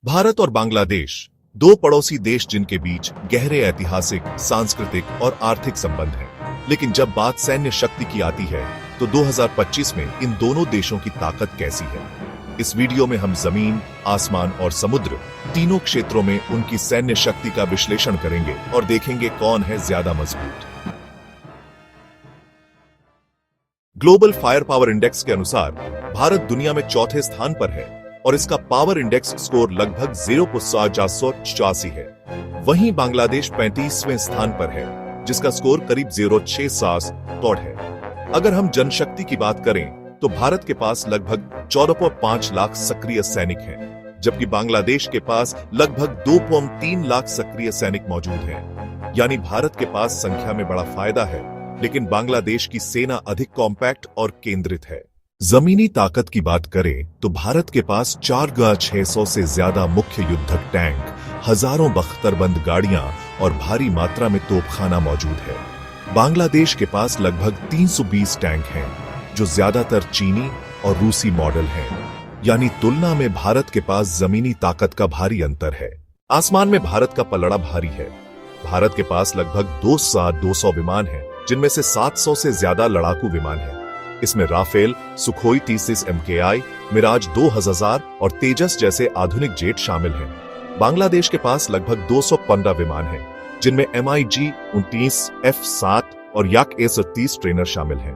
भारत और बांग्लादेश दो पड़ोसी देश जिनके बीच गहरे ऐतिहासिक, सांस्कृतिक और आर्थिक संबंध हैं। लेकिन जब बात सैन्य शक्ति की आती है तो 2025 में इन दोनों देशों की ताकत कैसी है। इस वीडियो में हम जमीन, आसमान और समुद्र तीनों क्षेत्रों में उनकी सैन्य शक्ति का विश्लेषण करेंगे और देखेंगे कौन है ज्यादा मजबूत। ग्लोबल फायर पावर इंडेक्स के अनुसार भारत दुनिया में चौथे स्थान पर है और इसका पावर इंडेक्स स्कोर लगभग 0.484 है। वहीं बांग्लादेश 35वें स्थान पर है जिसका स्कोर करीब 0.67 है। अगर हम जनशक्ति की बात करें तो भारत के पास लगभग 14.5 लाख सक्रिय सैनिक हैं, जबकि बांग्लादेश के पास लगभग 2.3 लाख सक्रिय सैनिक मौजूद हैं। यानी भारत के पास संख्या में बड़ा फायदा है, लेकिन बांग्लादेश की सेना अधिक कॉम्पैक्ट और केंद्रित है। जमीनी ताकत की बात करें तो भारत के पास 4600 से ज्यादा मुख्य युद्धक टैंक, हजारों बख्तरबंद गाड़ियां और भारी मात्रा में तोपखाना मौजूद है। बांग्लादेश के पास लगभग 320 टैंक हैं, जो ज्यादातर चीनी और रूसी मॉडल हैं। यानी तुलना में भारत के पास जमीनी ताकत का भारी अंतर है। आसमान में भारत का पलड़ा भारी है। भारत के पास लगभग 200 विमान हैं, जिनमें से 700 से ज्यादा लड़ाकू विमान हैं। इसमें राफेल, सुखोई 30 MKI, मिराज 2000 और तेजस जैसे आधुनिक जेट शामिल हैं। बांग्लादेश के पास लगभग 215 विमान हैं, जिनमें MiG-29, F-7 और याक A-30 ट्रेनर शामिल हैं।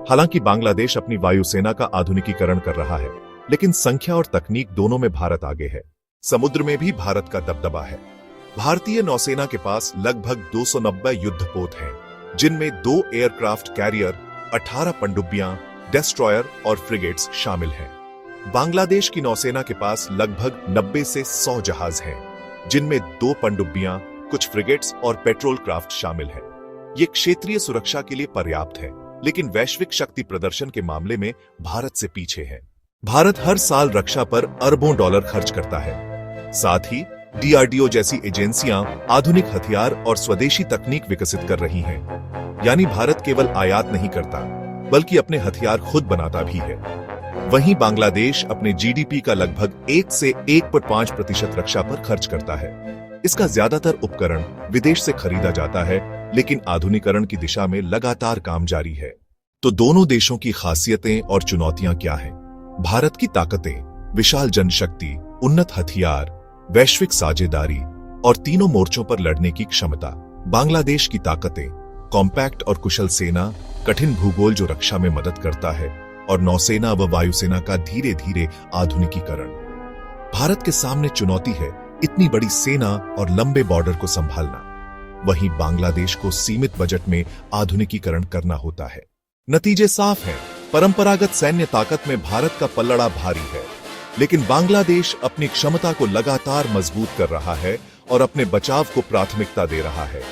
हालांकि बांग्लादेश अपनी वायुसेना का आधुनिकीकरण कर रहा है, लेकिन संख्या और तकनीक दोनों में भारत आगे है। समुद्र में भी भारत का दबदबा है। भारतीय नौसेना के पास लगभग 290 युद्धपोत हैं, जिनमें 2 एयरक्राफ्ट कैरियर, 18 पनडुब्बियां, डेस्ट्रॉयर और फ्रिगेट्स शामिल हैं। बांग्लादेश की नौसेना के पास लगभग 90 से 100 जहाज हैं, जिनमें 2 पनडुब्बियां, कुछ फ्रिगेट्स और पेट्रोल क्राफ्ट शामिल हैं। ये क्षेत्रीय सुरक्षा के लिए पर्याप्त है, लेकिन वैश्विक शक्ति प्रदर्शन के मामले में भारत से पीछे है। भारत हर साल रक्षा पर अरबों डॉलर खर्च करता है। साथ ही DRDO जैसी एजेंसियां आधुनिक हथियार और स्वदेशी तकनीक विकसित कर रही हैं। यानी भारत केवल आयात नहीं करता, बल्कि अपने हथियार खुद बनाता भी है। वहीं बांग्लादेश अपने GDP का लगभग 1 से 1.5% रक्षा पर खर्च करता है। इसका ज्यादातर उपकरण विदेश से खरीदा जाता है, लेकिन आधुनिकीकरण की दिशा में लगातार काम जारी है। तो दोनों देशों की खासियतें और चुनौतियां क्या हैं? भारत की ताकतें, विशाल जनशक्ति, उन्नत हथियार, वैश्विक साझेदारी और तीनों मोर्चों पर लड़ने की क्षमता। बांग्लादेश की ताकतें, कॉम्पैक्ट और कुशल सेना, कठिन भूगोल जो रक्षा में मदद करता है, और नौसेना व वायुसेना का धीरे धीरे आधुनिकीकरण। भारत के सामने चुनौती है इतनी बड़ी सेना और लंबे बॉर्डर को संभालना। वहीं बांग्लादेश को सीमित बजट में आधुनिकीकरण करना होता है। नतीजे साफ हैं। परंपरागत सैन्य ताकत में भारत का पल्लड़ा भारी है, लेकिन बांग्लादेश अपनी क्षमता को लगातार मजबूत कर रहा है और अपने बचाव को प्राथमिकता दे रहा है।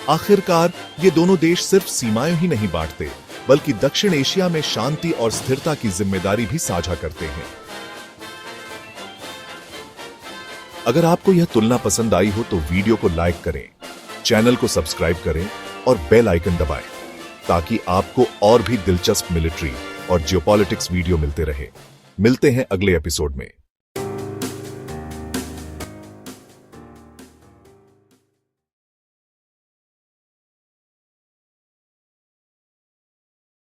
आखिरकार ये दोनों देश सिर्फ सीमाएं ही नहीं बांटते, बल्कि दक्षिण एशिया में शांति और स्थिरता की जिम्मेदारी भी साझा करते हैं। अगर आपको यह तुलना पसंद आई हो तो वीडियो को लाइक करें, चैनल को सब्सक्राइब करें और बेल आइकन दबाएं, ताकि आपको और भी दिलचस्प मिलिट्री और जियोपॉलिटिक्स वीडियो मिलते रहे। मिलते हैं अगले एपिसोड में।